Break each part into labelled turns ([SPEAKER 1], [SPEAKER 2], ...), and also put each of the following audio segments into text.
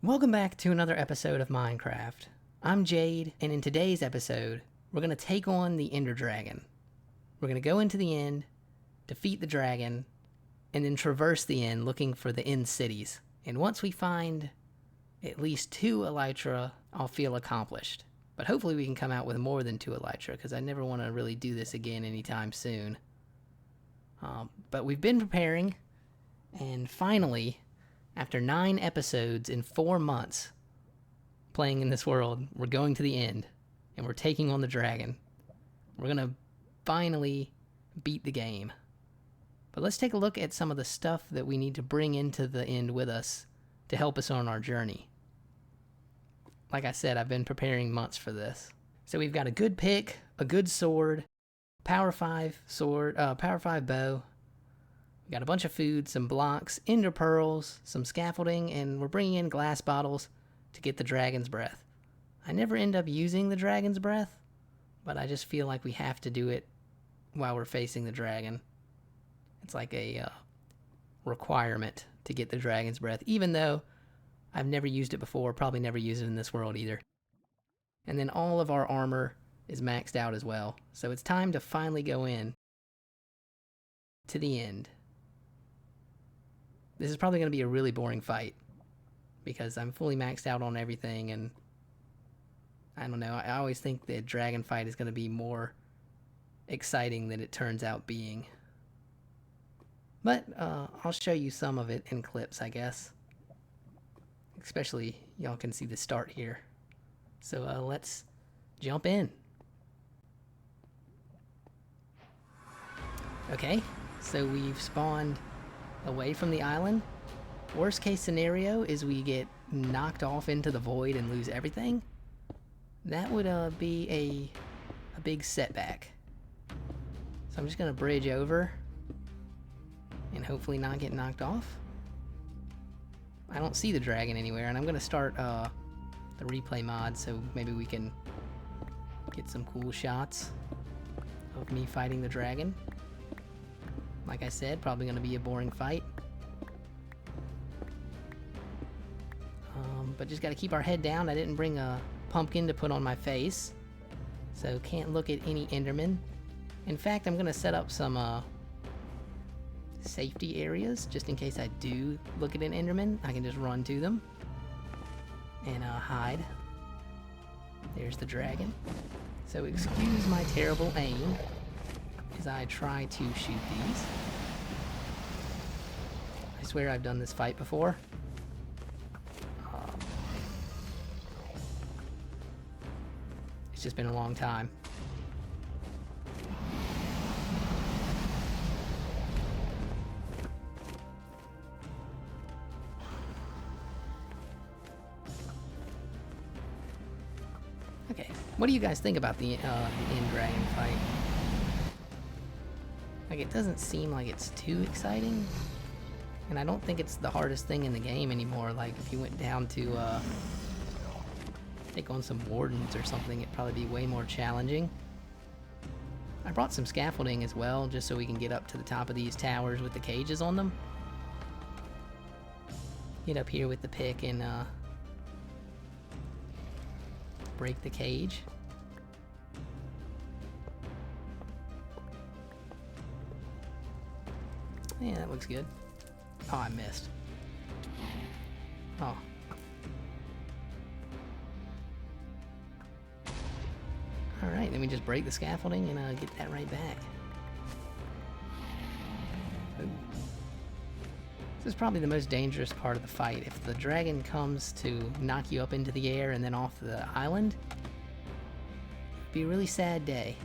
[SPEAKER 1] Welcome back to another episode of Minecraft. I'm Jade, and in today's episode, we're going to take on the Ender Dragon. We're going to go into the end, defeat the dragon, and then traverse the end looking for the end cities. And once we find at least 2 Elytra, I'll feel accomplished. But hopefully we can come out with more than 2 Elytra, because I never want to really do this again anytime soon. But we've been preparing, and finally, after 9 episodes in 4 months playing in this world, we're going to the end, and we're taking on the dragon. We're going to finally beat the game. But let's take a look at some of the stuff that we need to bring into the end with us to help us on our journey. Like I said, I've been preparing months for this. So we've got a good pick, a good sword, power 5 sword, power 5 bow. We got a bunch of food, some blocks, ender pearls, some scaffolding, and we're bringing in glass bottles to get the dragon's breath. I never end up using the dragon's breath, but I just feel like we have to do it while we're facing the dragon. It's like a requirement to get the dragon's breath, even though I've never used it before, probably never used it in this world either. And then all of our armor is maxed out as well, so it's time to finally go in to the end. This is probably going to be a really boring fight because I'm fully maxed out on everything, and I don't know, I always think the dragon fight is going to be more exciting than it turns out being. But I'll show you some of it in clips, I guess. Especially y'all can see the start here. So let's jump in. Okay, so we've spawned away from the island. Worst case scenario is we get knocked off into the void and lose everything. That would be a big setback. So I'm just gonna bridge over and hopefully not get knocked off. I don't see the dragon anywhere, and I'm gonna start the replay mod so maybe we can get some cool shots of me fighting the dragon. Like I said, probably going to be a boring fight. But just got to keep our head down. I didn't bring a pumpkin to put on my face, so can't look at any Enderman. In fact, I'm going to set up some safety areas just in case I do look at an Enderman. I can just run to them and hide. There's the dragon. So excuse my terrible aim as I try to shoot these. I swear I've done this fight before. It's just been a long time. Okay, what do you guys think about the end dragon fight? Like, it doesn't seem like it's too exciting, and I don't think it's the hardest thing in the game anymore. Like, if you went down to take on some wardens or something, it'd probably be way more challenging. I brought some scaffolding as well, just so we can get up to the top of these towers with the cages on them. Get up here with the pick and break the cage. Yeah, that looks good. Oh, I missed. Oh. Alright, then we just break the scaffolding and get that right back. Ooh. This is probably the most dangerous part of the fight. If the dragon comes to knock you up into the air and then off the island, it'd be a really sad day.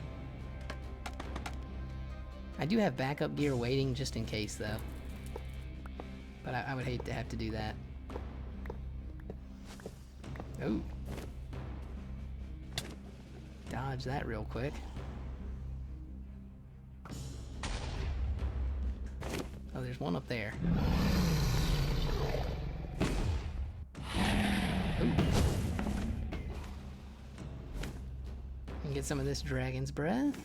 [SPEAKER 1] I do have backup gear waiting just in case, though. But I would hate to have to do that. Ooh. Dodge that real quick. Oh, there's one up there. Ooh. And get some of this dragon's breath.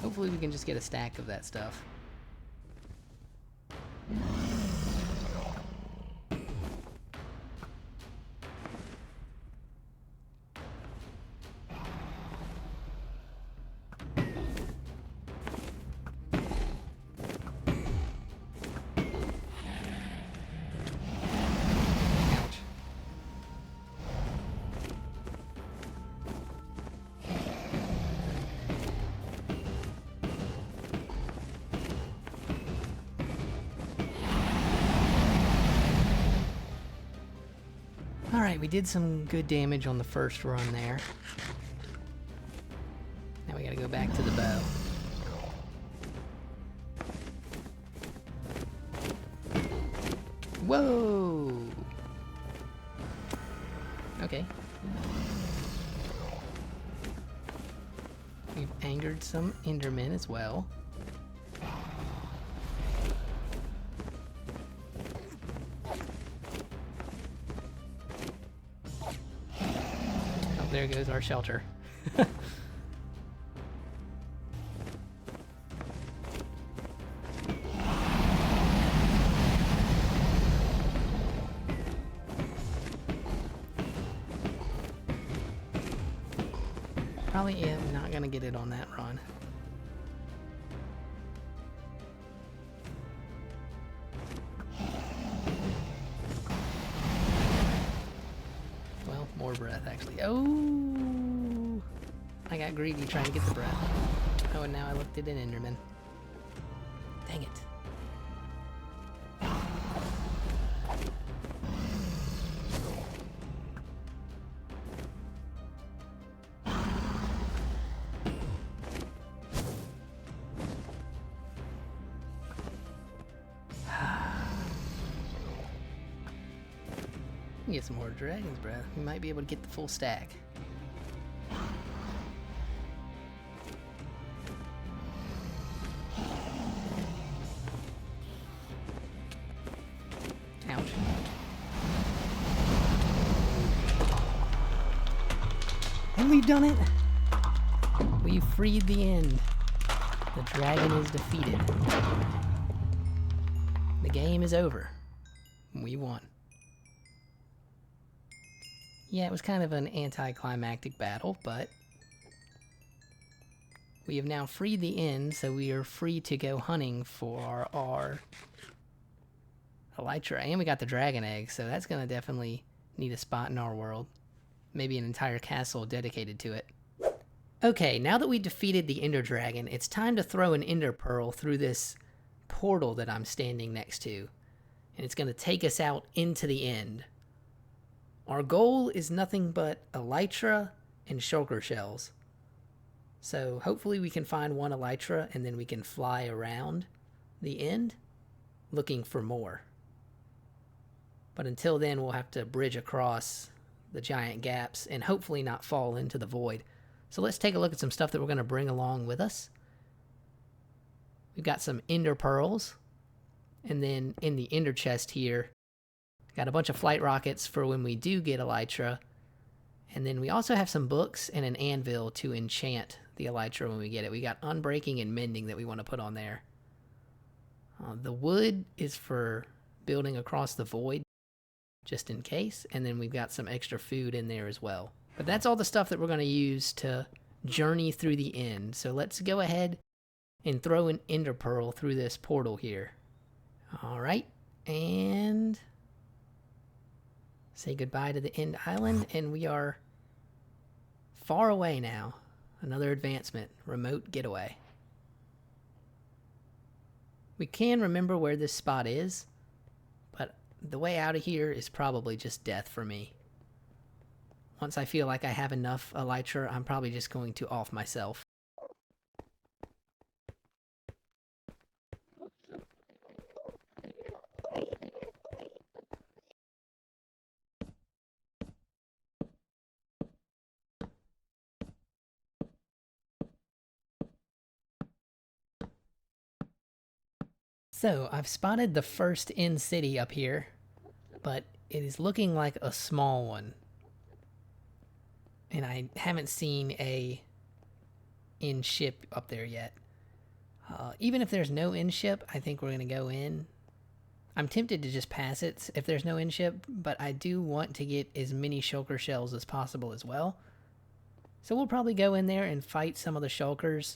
[SPEAKER 1] Hopefully we can just get a stack of that stuff. Alright, we did some good damage on the first run there. Now we gotta go back to the bow. Whoa! Okay. We've angered some Endermen as well. Oh, there goes our shelter. Probably am not gonna get it on that run. Well, more breath actually. Oh! I got greedy trying to get the breath. Oh, and now I looked at an Enderman. Dang it. Get some more dragon's breath. We might be able to get the full stack. Ouch. And we've done it! We've freed the end. The dragon is defeated. The game is over. We won. Yeah, it was kind of an anticlimactic battle, but we have now freed the end, so we are free to go hunting for our Elytra. And we got the dragon egg, so that's going to definitely need a spot in our world. Maybe an entire castle dedicated to it. Okay, now that we defeated the Ender Dragon, it's time to throw an Ender Pearl through this portal that I'm standing next to. And it's going to take us out into the end. Our goal is nothing but Elytra and shulker shells. So hopefully we can find one Elytra and then we can fly around the end looking for more. But until then we'll have to bridge across the giant gaps and hopefully not fall into the void. So let's take a look at some stuff that we're going to bring along with us. We've got some Ender Pearls, and then in the Ender chest here got a bunch of flight rockets for when we do get Elytra. And then we also have some books and an anvil to enchant the Elytra when we get it. We got Unbreaking and Mending that we want to put on there. The wood is for building across the void, just in case. And then we've got some extra food in there as well. But that's all the stuff that we're going to use to journey through the end. So let's go ahead and throw an Ender Pearl through this portal here. Alright, and say goodbye to the End Island, and we are far away now. Another advancement, remote getaway. We can remember where this spot is, but the way out of here is probably just death for me. Once I feel like I have enough Elytra, I'm probably just going to off myself. So, I've spotted the first end city up here, but it is looking like a small one. And I haven't seen a end ship up there yet. Even if there's no end ship, I think we're going to go in. I'm tempted to just pass it if there's no end ship, but I do want to get as many shulker shells as possible as well. So we'll probably go in there and fight some of the shulkers.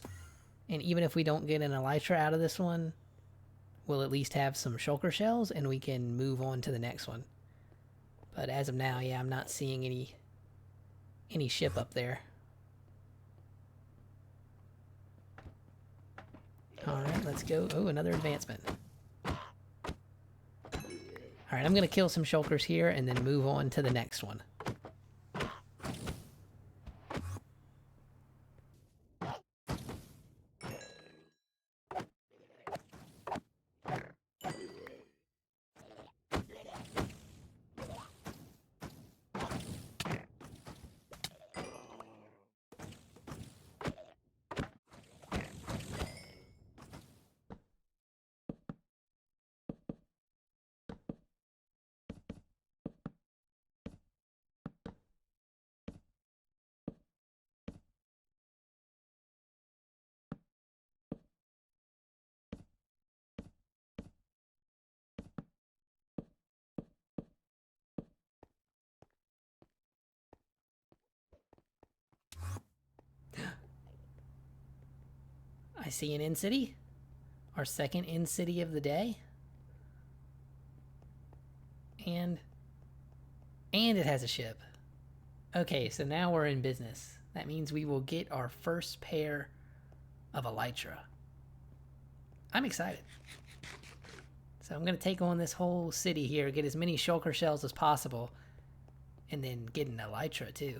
[SPEAKER 1] And even if we don't get an Elytra out of this one, we'll at least have some shulker shells and we can move on to the next one. But as of now, yeah, I'm not seeing any ship up there. Alright, let's go. Oh, another advancement. Alright, I'm going to kill some shulkers here and then move on to the next one. I see an end city. Our second end city of the day. And it has a ship. Okay, so now we're in business. That means we will get our first pair of Elytra. I'm excited. So I'm going to take on this whole city here, get as many shulker shells as possible, and then get an Elytra too.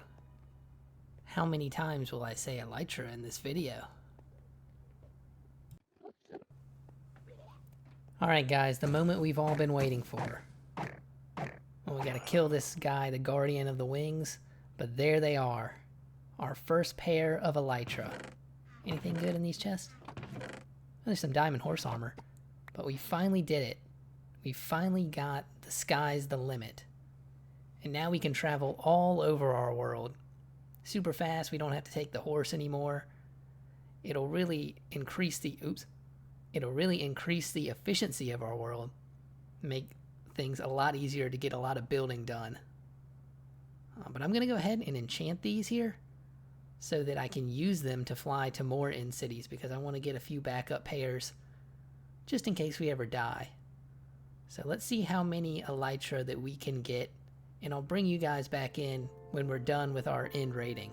[SPEAKER 1] How many times will I say Elytra in this video? Alright guys, the moment we've all been waiting for. Well, we gotta kill this guy, the Guardian of the Wings, but there they are. Our first pair of Elytra. Anything good in these chests? There's some diamond horse armor. But we finally did it. We finally got the sky's the limit. And now we can travel all over our world. Super fast, we don't have to take the horse anymore. It'll really increase the efficiency of our world. Make things a lot easier to get a lot of building done. But I'm going to go ahead and enchant these here so that I can use them to fly to more end cities, because I want to get a few backup pairs just in case we ever die. So let's see how many Elytra that we can get, and I'll bring you guys back in when we're done with our end rating.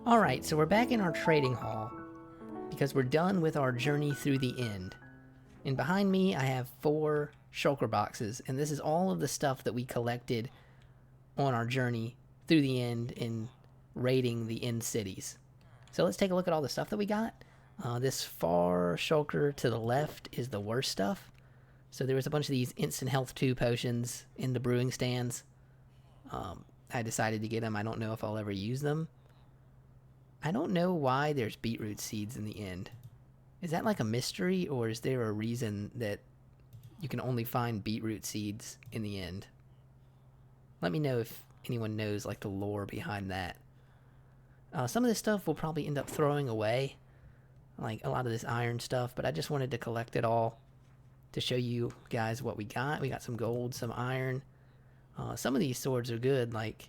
[SPEAKER 1] Alright, so we're back in our trading hall because we're done with our journey through the end. And behind me I have 4 shulker boxes, and this is all of the stuff that we collected on our journey through the end in raiding the end cities. So let's take a look at all the stuff that we got. This far shulker to the left is the worst stuff. So there was a bunch of these instant health 2 potions in the brewing stands. I decided to get them. I don't know if I'll ever use them. I don't know why there's beetroot seeds in the end. Is that like a mystery, or is there a reason that you can only find beetroot seeds in the end? Let me know if anyone knows like the lore behind that. Some of this stuff we'll probably end up throwing away, like a lot of this iron stuff, but I just wanted to collect it all to show you guys what we got. We got some gold, some iron. Some of these swords are good, like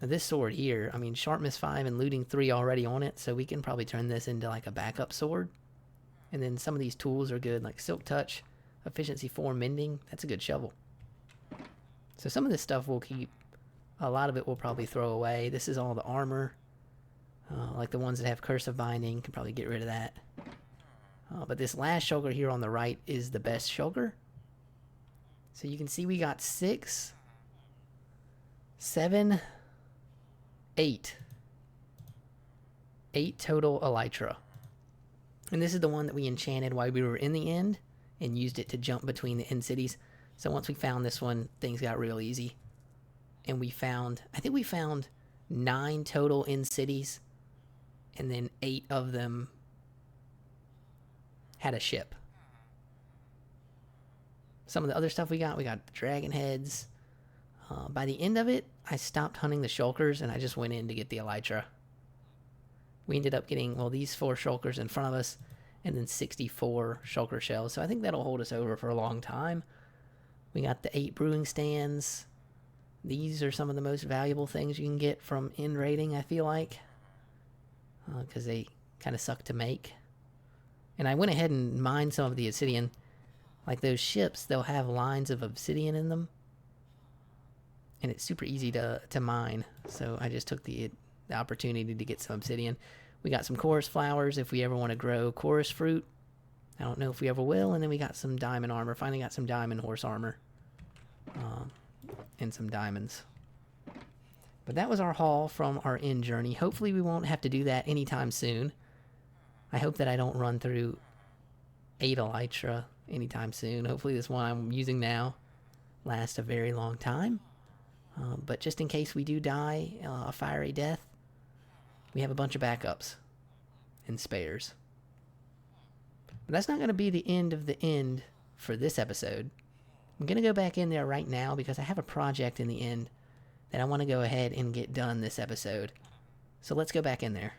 [SPEAKER 1] this sword here. I mean, sharpness 5 and looting 3 already on it, so we can probably turn this into like a backup sword. And then some of these tools are good, like silk touch, efficiency 4 mending. That's a good shovel. So some of this stuff we'll keep. A lot of it we'll probably throw away. This is all the armor, like the ones that have cursive binding. Can probably get rid of that. But this last shulker here on the right is the best shulker. So you can see we got 6, 7, 8 total Elytra. And this is the one that we enchanted while we were in the end and used it to jump between the end cities. So once we found this one, things got real easy. And we found, I think we found 9 total end cities, and then 8 of them had a ship. Some of the other stuff we got the dragon heads. By the end of it, I stopped hunting the shulkers and I just went in to get the Elytra. We ended up getting, well, these 4 shulkers in front of us and then 64 shulker shells. So I think that'll hold us over for a long time. We got the 8 brewing stands. These are some of the most valuable things you can get from end raiding, I feel like. Because they kind of suck to make. And I went ahead and mined some of the obsidian. Like those ships, they'll have lines of obsidian in them. And it's super easy to mine. So I just took the opportunity to get some obsidian. We got some chorus flowers if we ever want to grow chorus fruit. I don't know if we ever will. And then we got some diamond armor. Finally got some diamond horse armor. And some diamonds. But that was our haul from our end journey. Hopefully we won't have to do that anytime soon. I hope that I don't run through 8 Elytra anytime soon. Hopefully this one I'm using now lasts a very long time. But just in case we do die a fiery death, we have a bunch of backups and spares. But that's not going to be the end of the end for this episode. I'm going to go back in there right now because I have a project in the end that I want to go ahead and get done this episode. So let's go back in there.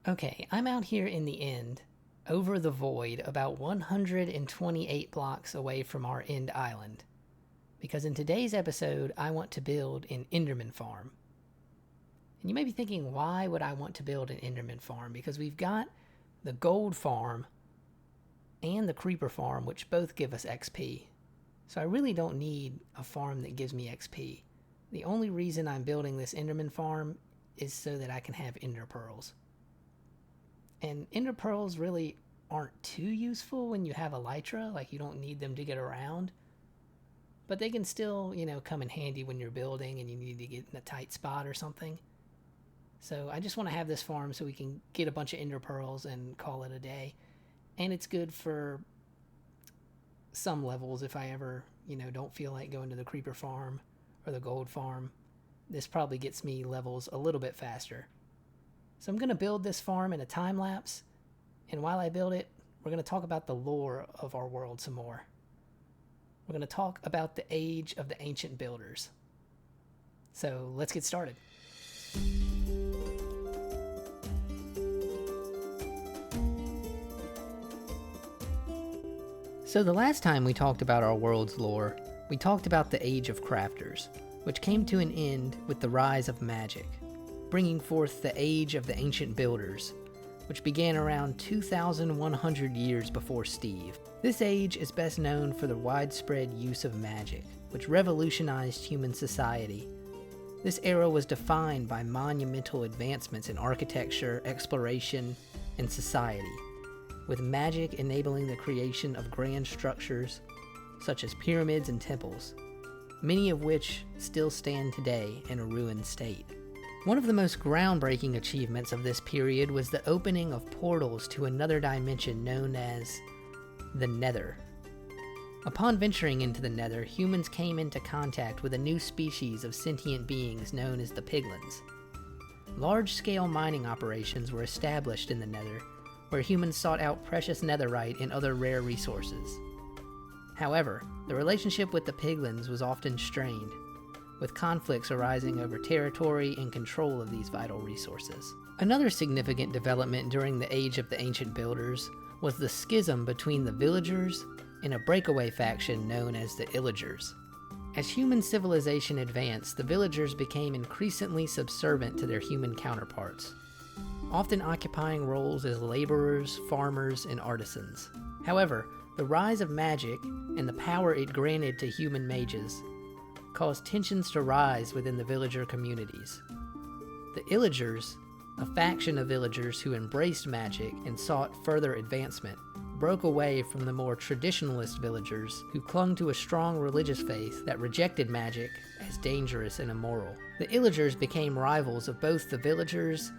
[SPEAKER 1] Okay, I'm out here in the end, over the void, about 128 blocks away from our end island. Because in today's episode, I want to build an Enderman farm. And you may be thinking, why would I want to build an Enderman farm? Because we've got the gold farm and the creeper farm, which both give us XP. So I really don't need a farm that gives me XP. The only reason I'm building this Enderman farm is so that I can have ender pearls. And ender pearls really aren't too useful when you have Elytra, like you don't need them to get around. But they can still, come in handy when you're building and you need to get in a tight spot or something. So I just want to have this farm so we can get a bunch of ender pearls and call it a day. And it's good for some levels if I ever, don't feel like going to the creeper farm or the gold farm. This probably gets me levels a little bit faster. So I'm going to build this farm in a time lapse. And while I build it, we're going to talk about the lore of our world some more. We're going to talk about the age of the ancient builders. So let's get started. So the last time we talked about our world's lore, we talked about the age of crafters, which came to an end with the rise of magic, bringing forth the age of the ancient builders, which began around 2,100 years before Steve. This age is best known for the widespread use of magic, which revolutionized human society. This era was defined by monumental advancements in architecture, exploration, and society, with magic enabling the creation of grand structures such as pyramids and temples, many of which still stand today in a ruined state. One of the most groundbreaking achievements of this period was the opening of portals to another dimension known as the Nether. Upon venturing into the Nether, humans came into contact with a new species of sentient beings known as the Piglins. Large-scale mining operations were established in the Nether, where humans sought out precious netherite and other rare resources. However, the relationship with the Piglins was often strained, with conflicts arising over territory and control of these vital resources. Another significant development during the age of the ancient builders was the schism between the villagers and a breakaway faction known as the Illagers. As human civilization advanced, the villagers became increasingly subservient to their human counterparts, often occupying roles as laborers, farmers, and artisans. However, the rise of magic and the power it granted to human mages caused tensions to rise within the villager communities. The Illagers, a faction of villagers who embraced magic and sought further advancement, broke away from the more traditionalist villagers who clung to a strong religious faith that rejected magic as dangerous and immoral. The Illagers became rivals of both the villagers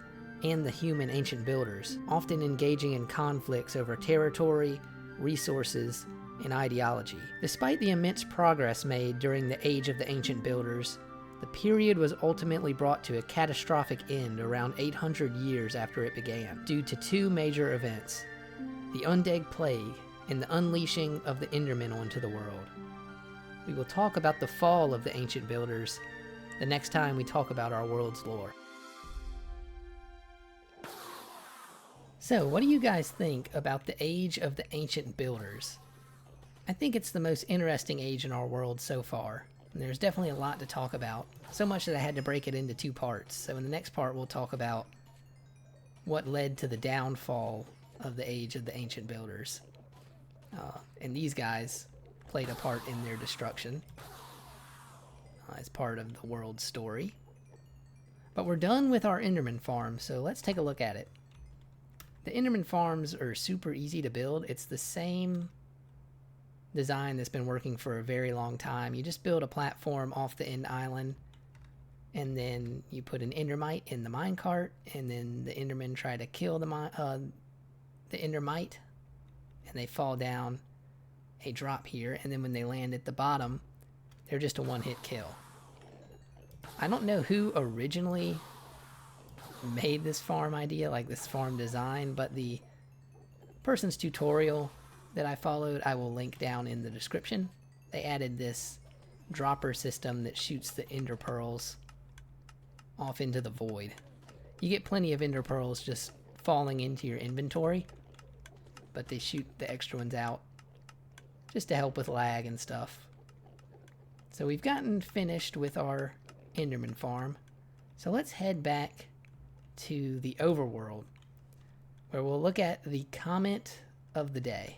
[SPEAKER 1] and the human ancient builders, often engaging in conflicts over territory, resources, and ideology. Despite the immense progress made during the age of the ancient builders, the period was ultimately brought to a catastrophic end around 800 years after it began, due to two major events: the Undead Plague and the unleashing of the Enderman onto the world. We will talk about the fall of the ancient builders the next time we talk about our world's lore. So, what do you guys think about the age of the ancient builders? I think it's the most interesting age in our world so far. And there's definitely a lot to talk about, so much that I had to break it into 2 parts. So in the next part we'll talk about what led to the downfall of the age of the ancient builders. And these guys played a part in their destruction as part of the world's story. But we're done with our Enderman farm, so let's take a look at it. The Enderman farms are super easy to build. It's the same design that's been working for a very long time. You just build a platform off the end island, and then you put an endermite in the minecart, and then the endermen try to kill the endermite, and they fall down a drop here, and then when they land at the bottom, they're just a one-hit kill. I don't know who originally made this farm idea, like this farm design, but the person's tutorial that I followed, I will link down in the description. They added this dropper system that shoots the ender pearls off into the void. You get plenty of ender pearls just falling into your inventory, but they shoot the extra ones out just to help with lag and stuff. So we've gotten finished with our Enderman farm. So let's head back to the overworld, where we'll look at the comment of the day.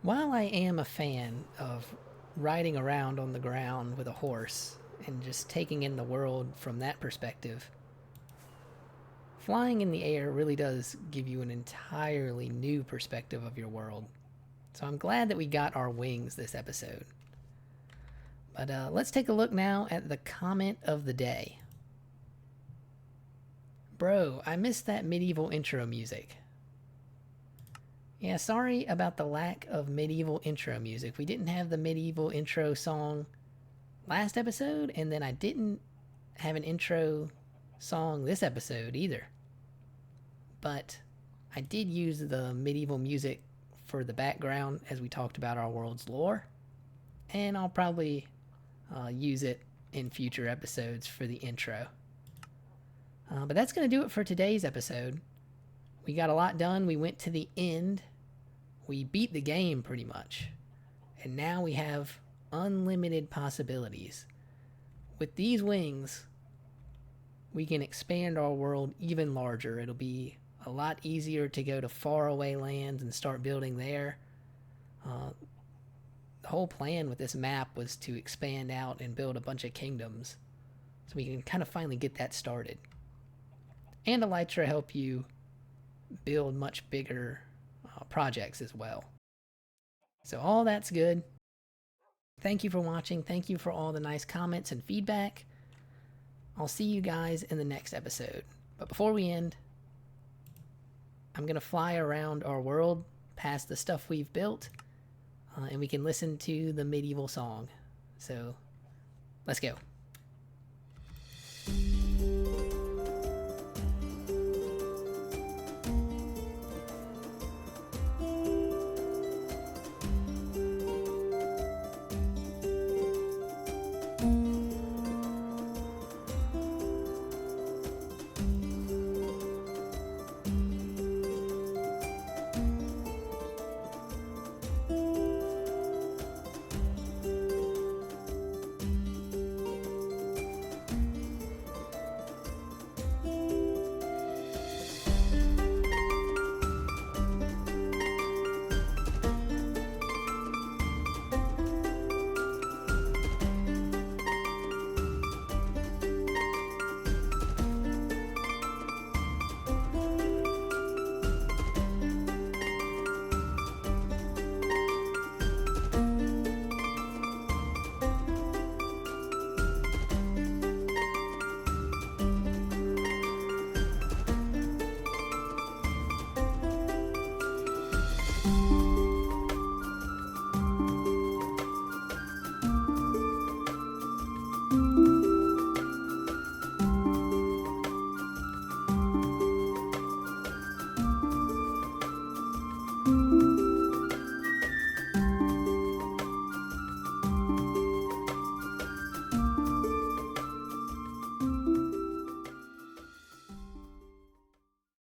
[SPEAKER 1] While I am a fan of riding around on the ground with a horse and just taking in the world from that perspective, flying in the air really does give you an entirely new perspective of your world. So I'm glad that we got our wings this episode. But let's take a look now at the comment of the day. Bro, I missed that medieval intro music. Yeah, sorry about the lack of medieval intro music. We didn't have the medieval intro song last episode, and then I didn't have an intro song this episode either. But I did use the medieval music for the background as we talked about our world's lore, and I'll probably use it in future episodes for the intro. But that's going to do it for today's episode. We got a lot done. We went to the end. We beat the game pretty much. And now we have unlimited possibilities. With these wings, we can expand our world even larger. It'll be a lot easier to go to faraway lands and start building there. The whole plan with this map was to expand out and build a bunch of kingdoms, so we can kind of finally get that started. And Elytra help you build much bigger projects as well. So all that's good. Thank you for watching. Thank you for all the nice comments and feedback. I'll see you guys in the next episode. But before we end, I'm going to fly around our world past the stuff we've built, and we can listen to the medieval song. So let's go.